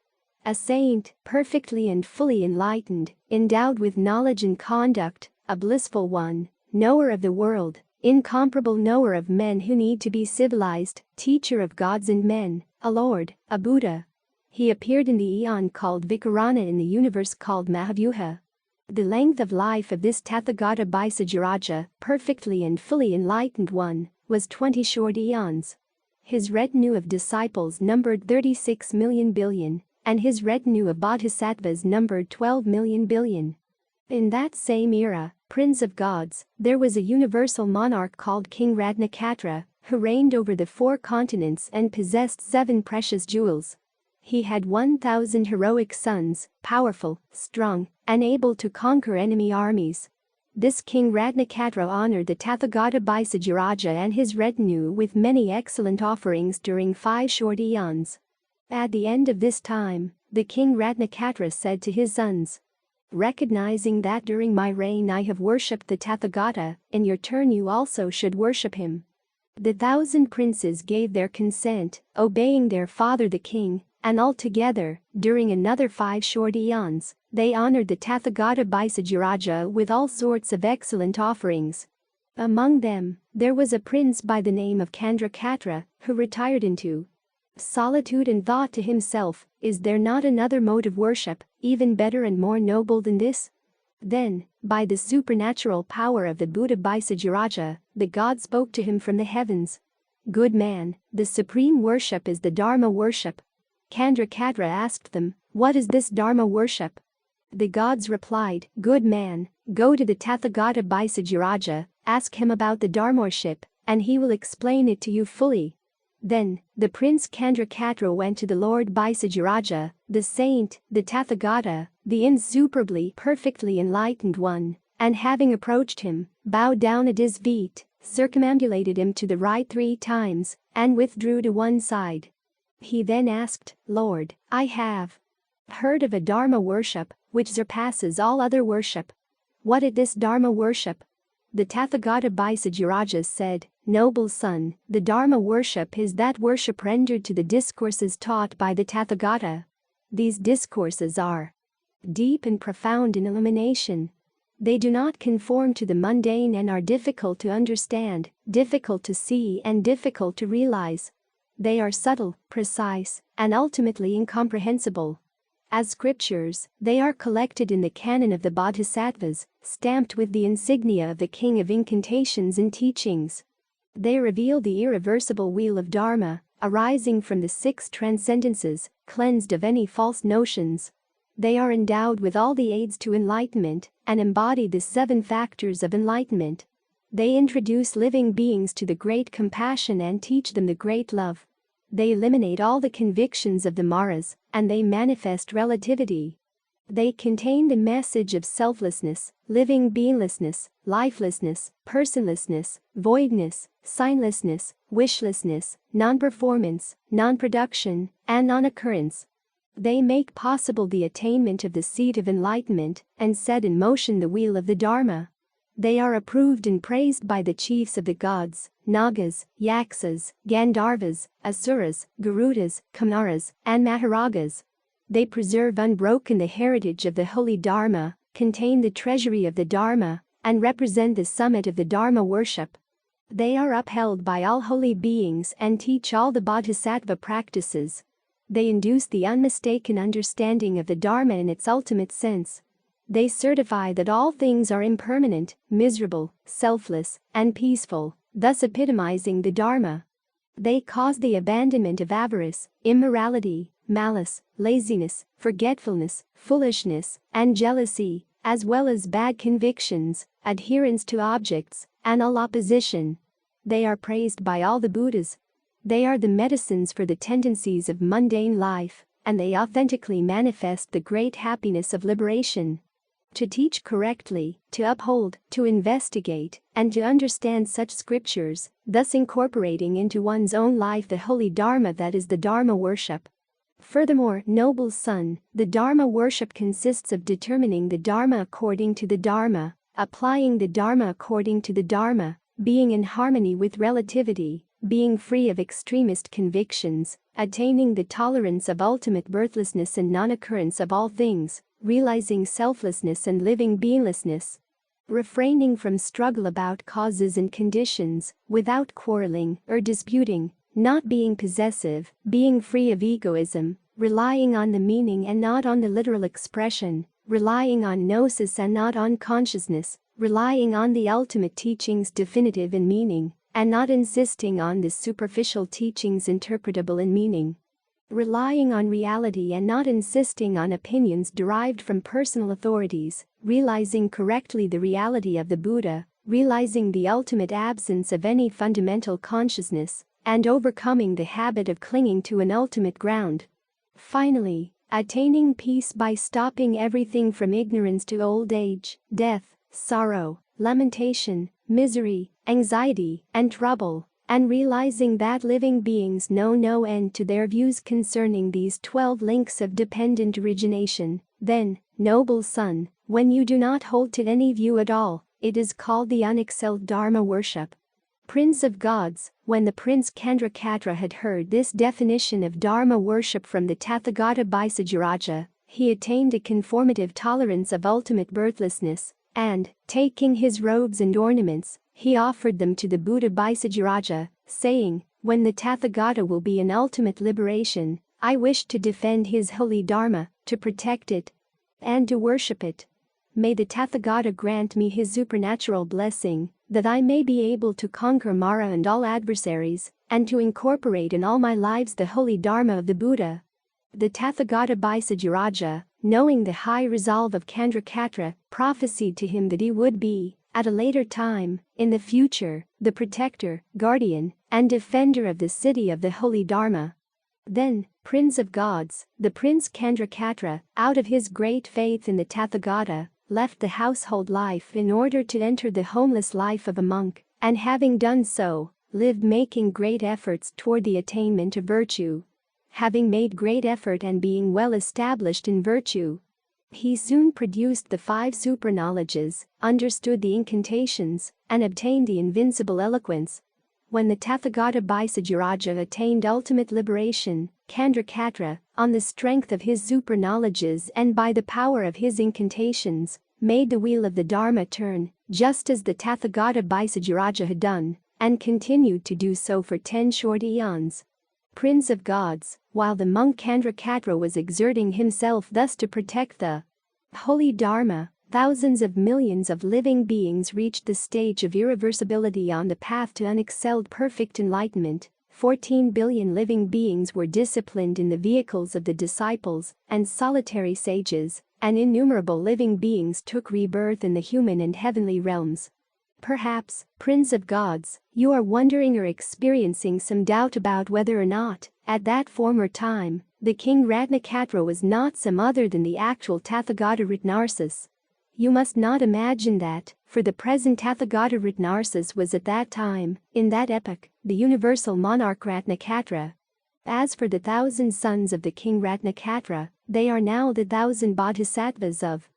A saint, perfectly and fully enlightened, endowed with knowledge and conduct, a blissful one, knower of the world, incomparable knower of men who need to be civilized, teacher of gods and men, a lord, a Buddha. He appeared in the eon called Vikarana in the universe called Mahavyuha. The length of life of this Tathagata Vaisajiraja, perfectly and fully enlightened one, was 20 short eons. His retinue of disciples numbered 36 million billion, and his retinue of bodhisattvas numbered 12 million billion. In that same era, Prince of Gods, there was a universal monarch called King Ratnakatra, who reigned over the 4 continents and possessed 7 precious jewels. He had 1,000 heroic sons, powerful, strong, and able to conquer enemy armies. This king Ratnakatra honored the Tathagata Bhaisajiraja and his retinue with many excellent offerings during 5 short eons. At the end of this time, the king Ratnakatra said to his sons, "Recognizing that during my reign I have worshipped the Tathagata, in your turn you also should worship him." The 1,000 princes gave their consent, obeying their father the king, and altogether, during another 5 short eons, they honored the Tathagata Bhaisajiraja with all sorts of excellent offerings. Among them, there was a prince by the name of Candrakatra, who retired into solitude and thought to himself, "Is there not another mode of worship, even better and more noble than this?" Then, by the supernatural power of the Buddha Bhaisajiraja, the god spoke to him from the heavens. "Good man, the supreme worship is the Dharma worship." Candrakatra asked them, "What is this Dharma worship?" The gods replied, "Good man, go to the Tathagata Bhaisajiraja, ask him about the Dharma worship, and he will explain it to you fully." Then, the prince Candrakatra went to the Lord Bhaisajiraja, the saint, the Tathagata, the insuperably perfectly enlightened one, and having approached him, bowed down at his feet, circumambulated him to the right 3 times, and withdrew to one side. He then asked, "Lord, I have heard of a Dharma worship, which surpasses all other worship. What is this Dharma worship?" The Tathagata Bhaisajiraja said, "Noble son, the Dharma worship is that worship rendered to the discourses taught by the Tathagata. These discourses are deep and profound in illumination. They do not conform to the mundane and are difficult to understand, difficult to see and difficult to realize. They are subtle, precise, and ultimately incomprehensible. As scriptures, they are collected in the canon of the Bodhisattvas, stamped with the insignia of the king of incantations and teachings. They reveal the irreversible wheel of Dharma, arising from the 6 transcendences, cleansed of any false notions. They are endowed with all the aids to enlightenment, and embody the 7 factors of enlightenment. They introduce living beings to the great compassion and teach them the great love. They eliminate all the convictions of the maras, and they manifest relativity. They contain the message of selflessness, living beinglessness, lifelessness, personlessness, voidness, signlessness, wishlessness, non-performance, non-production, and non-occurrence. They make possible the attainment of the seat of enlightenment and set in motion the wheel of the Dharma. They are approved and praised by the chiefs of the gods, Nagas, Yaksas, Gandharvas, Asuras, Garudas, Kamaras, and Maharagas. They preserve unbroken the heritage of the holy Dharma, contain the treasury of the Dharma, and represent the summit of the Dharma worship. They are upheld by all holy beings and teach all the bodhisattva practices. They induce the unmistaken understanding of the Dharma in its ultimate sense. They certify that all things are impermanent, miserable, selfless, and peaceful, thus epitomizing the Dharma. They cause the abandonment of avarice, immorality, malice, laziness, forgetfulness, foolishness, and jealousy, as well as bad convictions, adherence to objects, and all opposition. They are praised by all the Buddhas. They are the medicines for the tendencies of mundane life, and they authentically manifest the great happiness of liberation. To teach correctly, to uphold, to investigate, and to understand such scriptures, thus incorporating into one's own life the holy Dharma that is the Dharma worship. Furthermore, noble son, the Dharma worship consists of determining the Dharma according to the Dharma, applying the Dharma according to the Dharma, being in harmony with relativity, being free of extremist convictions, attaining the tolerance of ultimate birthlessness and non-occurrence of all things, realizing selflessness and living beinglessness, refraining from struggle about causes and conditions, without quarreling or disputing, not being possessive, being free of egoism, relying on the meaning and not on the literal expression, relying on gnosis and not on consciousness, relying on the ultimate teachings definitive in meaning, and not insisting on the superficial teachings interpretable in meaning. Relying on reality and not insisting on opinions derived from personal authorities, realizing correctly the reality of the Buddha, realizing the ultimate absence of any fundamental consciousness, and overcoming the habit of clinging to an ultimate ground. Finally, attaining peace by stopping everything from ignorance to old age, death, sorrow, lamentation, misery, anxiety, and trouble, and realizing that living beings know no end to their views concerning these 12 links of dependent origination, then, noble son, when you do not hold to any view at all, it is called the unexcelled Dharma worship. Prince of Gods, when the Prince Candrakatra had heard this definition of Dharma worship from the Tathagata Bhaisajaraja, he attained a conformative tolerance of ultimate birthlessness, and, taking his robes and ornaments, he offered them to the Buddha Bhaisajaraja, saying, "When the Tathagata will be in ultimate liberation, I wish to defend his holy Dharma, to protect it, and to worship it. May the Tathagata grant me his supernatural blessing, that I may be able to conquer Mara and all adversaries, and to incorporate in all my lives the holy Dharma of the Buddha." The Tathagata Bhaisajaraja, knowing the high resolve of Candrakatra, prophesied to him that he would be, at a later time, in the future, the protector, guardian, and defender of the city of the holy Dharma. Then, Prince of Gods, the Prince Candrakatra, out of his great faith in the Tathagata, left the household life in order to enter the homeless life of a monk, and having done so, lived making great efforts toward the attainment of virtue. Having made great effort and being well established in virtue, he soon produced the 5 superknowledges, understood the incantations, and obtained the invincible eloquence. When the Tathagata Bhaisajaraja attained ultimate liberation, Candrakatra, on the strength of his superknowledges and by the power of his incantations, made the wheel of the Dharma turn, just as the Tathagata Bhaisajaraja had done, and continued to do so for 10 short eons. Prince of Gods, while the monk Candrakatra was exerting himself thus to protect the holy Dharma, thousands of millions of living beings reached the stage of irreversibility on the path to unexcelled perfect enlightenment. 14 billion living beings were disciplined in the vehicles of the disciples and solitary sages, and innumerable living beings took rebirth in the human and heavenly realms. Perhaps, Prince of Gods, you are wondering or experiencing some doubt about whether or not, at that former time, the king Ratnakatra was not some other than the actual Tathagata Ratnarsis. You must not imagine that, for the present Tathagata Ratnarsis was at that time, in that epoch, the universal monarch Ratnakatra. As for the 1,000 sons of the king Ratnakatra, they are now the 1,000 bodhisattvas of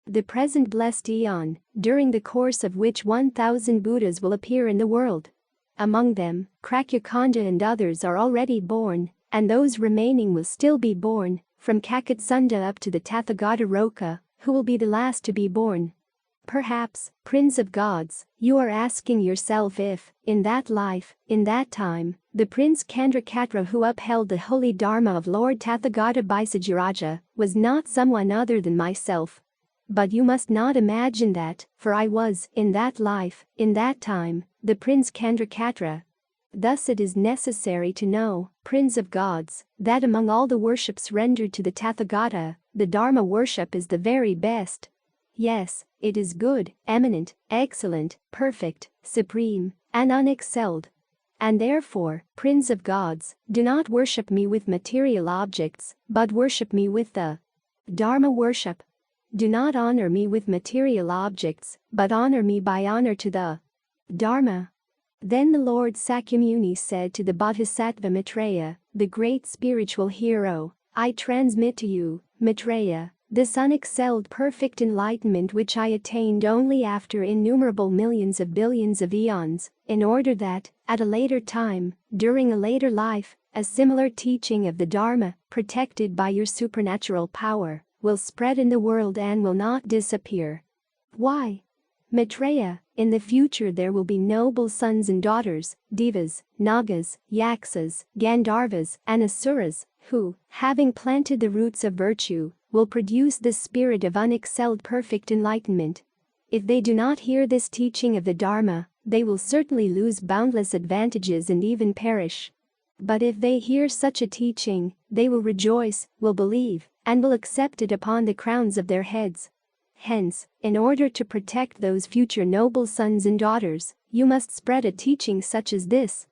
the present blessed eon, during the course of which 1,000 Buddhas will appear in the world. Among them, Krakyakanda and others are already born, and those remaining will still be born, from Kakatsunda up to the Tathagata Roka, who will be the last to be born. Perhaps, Prince of Gods, you are asking yourself if, in that life, in that time, the Prince Candrakatra who upheld the holy Dharma of Lord Tathagata Bhaisajaraja was not someone other than myself. But you must not imagine that, for I was, in that life, in that time, the Prince Candrakatra. Thus it is necessary to know, Prince of Gods, that among all the worships rendered to the Tathagata, the Dharma worship is the very best. Yes, it is good, eminent, excellent, perfect, supreme, and unexcelled. And therefore, Prince of Gods, do not worship me with material objects, but worship me with the Dharma worship. Do not honor me with material objects, but honor me by honor to the Dharma. Then the Lord Sakyamuni said to the Bodhisattva Maitreya, the great spiritual hero, I transmit to you, Maitreya, this unexcelled perfect enlightenment which I attained only after innumerable millions of billions of eons, in order that, at a later time, during a later life, a similar teaching of the Dharma, protected by your supernatural power, will spread in the world and will not disappear. Why? Maitreya, in the future there will be noble sons and daughters, Devas, Nagas, Yaksas, Gandharvas, and Asuras, who, having planted the roots of virtue, will produce the spirit of unexcelled perfect enlightenment. If they do not hear this teaching of the Dharma, they will certainly lose boundless advantages and even perish. But if they hear such a teaching, they will rejoice, will believe, and will accept it upon the crowns of their heads. Hence, in order to protect those future noble sons and daughters, you must spread a teaching such as this.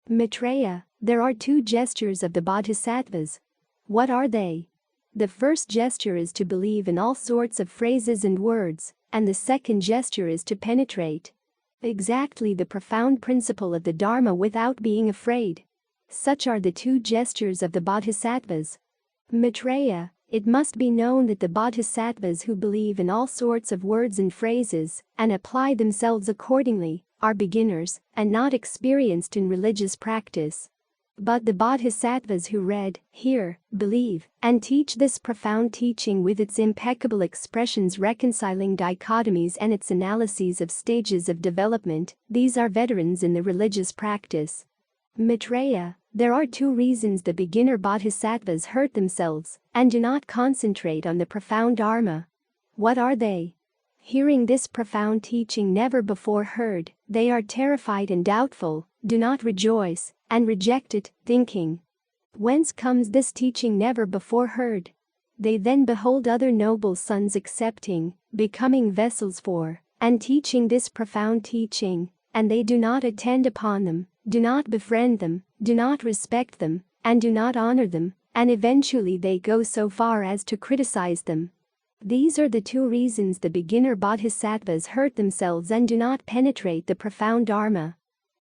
Maitreya, there are 2 gestures of the Bodhisattvas. What are they? The first gesture is to believe in all sorts of phrases and words, and the second gesture is to penetrate exactly the profound principle of the Dharma without being afraid. Such are the two gestures of the Bodhisattvas. Maitreya, it must be known that the Bodhisattvas who believe in all sorts of words and phrases and apply themselves accordingly are beginners and not experienced in religious practice. But the Bodhisattvas who read, hear, believe, and teach this profound teaching with its impeccable expressions reconciling dichotomies and its analyses of stages of development, these are veterans in the religious practice. Maitreya, there are two reasons the beginner Bodhisattvas hurt themselves and do not concentrate on the profound Dharma. What are they? Hearing this profound teaching never before heard, they are terrified and doubtful, do not rejoice, and reject it, thinking, whence comes this teaching never before heard? They then behold other noble sons accepting, becoming vessels for, and teaching this profound teaching, and they do not attend upon them, do not befriend them, do not respect them, and do not honor them, and eventually they go so far as to criticize them. These are the two reasons the beginner Bodhisattvas hurt themselves and do not penetrate the profound Dharma.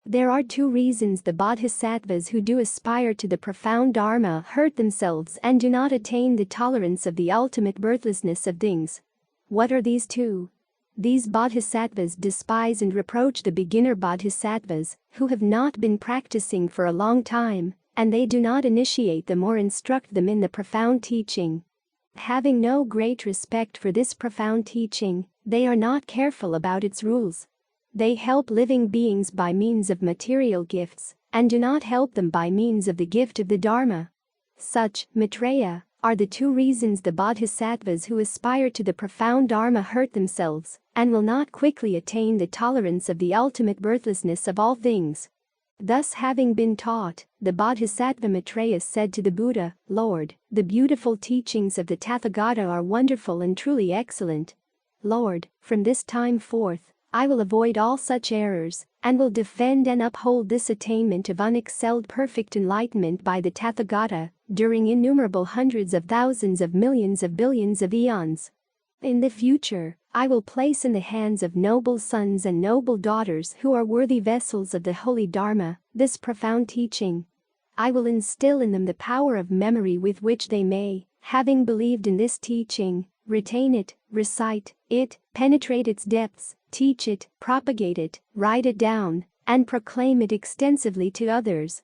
There are two reasons the Bodhisattvas who do aspire to the profound Dharma hurt themselves and do not attain the tolerance of the ultimate birthlessness of things. What are these two? These Bodhisattvas despise and reproach the beginner Bodhisattvas who have not been practicing for a long time, and they do not initiate them or instruct them in the profound teaching. Having no great respect for this profound teaching, they are not careful about its rules. They help living beings by means of material gifts, and do not help them by means of the gift of the Dharma. Such, Maitreya, are the two reasons the Bodhisattvas who aspire to the profound Dharma hurt themselves, and will not quickly attain the tolerance of the ultimate birthlessness of all things. Thus having been taught, the Bodhisattva Maitreya said to the Buddha, Lord, the beautiful teachings of the Tathagata are wonderful and truly excellent. Lord, from this time forth, I will avoid all such errors, and will defend and uphold this attainment of unexcelled perfect enlightenment by the Tathagata, during innumerable hundreds of thousands of millions of billions of eons. In the future, I will place in the hands of noble sons and noble daughters who are worthy vessels of the holy Dharma this profound teaching. I will instill in them the power of memory with which they may, having believed in this teaching, retain it, recite it, penetrate its depths, teach it, propagate it, write it down, and proclaim it extensively to others.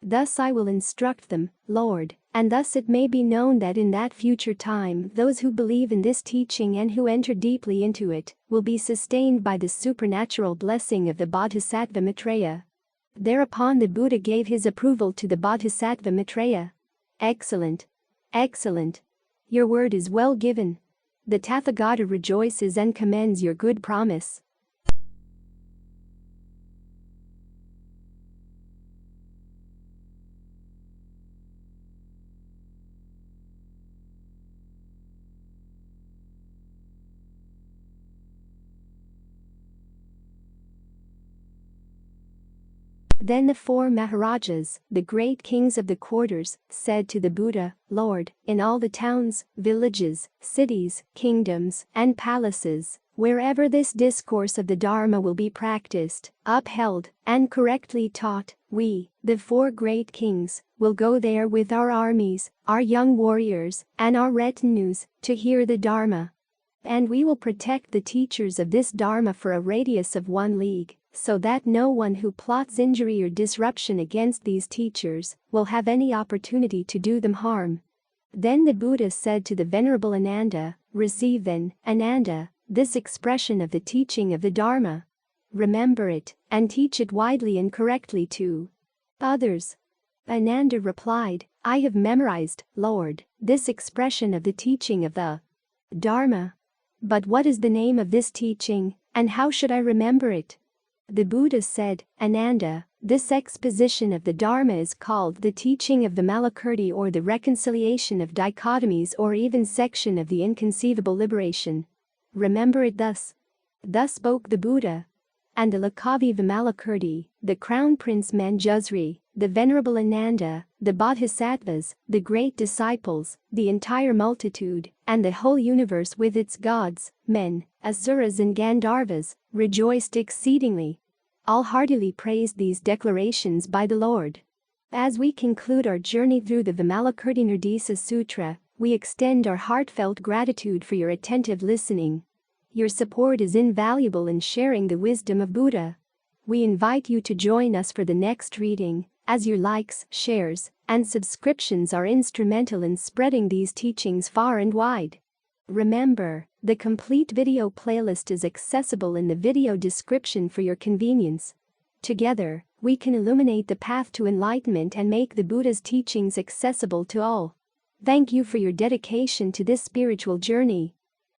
Thus I will instruct them, Lord, and thus it may be known that in that future time those who believe in this teaching and who enter deeply into it will be sustained by the supernatural blessing of the Bodhisattva Maitreya. Thereupon the Buddha gave his approval to the Bodhisattva Maitreya. Excellent. Excellent. Your word is well given. The Tathagata rejoices and commends your good promise. Then the four Maharajas, the great kings of the quarters, said to the Buddha, Lord, in all the towns, villages, cities, kingdoms, and palaces, wherever this discourse of the Dharma will be practiced, upheld, and correctly taught, we, the four great kings, will go there with our armies, our young warriors, and our retinues, to hear the Dharma. And we will protect the teachers of this Dharma for a radius of 1 league. So that no one who plots injury or disruption against these teachers will have any opportunity to do them harm. Then the Buddha said to the Venerable Ananda, receive then, Ananda, this expression of the teaching of the Dharma. Remember it, and teach it widely and correctly to others. Ananda replied, I have memorized, Lord, this expression of the teaching of the Dharma. But what is the name of this teaching, and how should I remember it? The Buddha said, Ananda, this exposition of the Dharma is called the teaching of Vimalakirti or the reconciliation of dichotomies or even section of the inconceivable liberation. Remember it thus. Thus spoke the Buddha. and the Lakavi Vimalakirti, the Crown Prince Manjusri, the Venerable Ananda, the Bodhisattvas, the great disciples, the entire multitude, and the whole universe with its gods, men, asuras and Gandharvas, rejoiced exceedingly. All heartily praised these declarations by the Lord. As we conclude our journey through the Vimalakirti Nirdesa Sutra, we extend our heartfelt gratitude for your attentive listening. Your support is invaluable in sharing the wisdom of Buddha. We invite you to join us for the next reading, as your likes, shares, and subscriptions are instrumental in spreading these teachings far and wide. Remember, the complete video playlist is accessible in the video description for your convenience. Together, we can illuminate the path to enlightenment and make the Buddha's teachings accessible to all. Thank you for your dedication to this spiritual journey.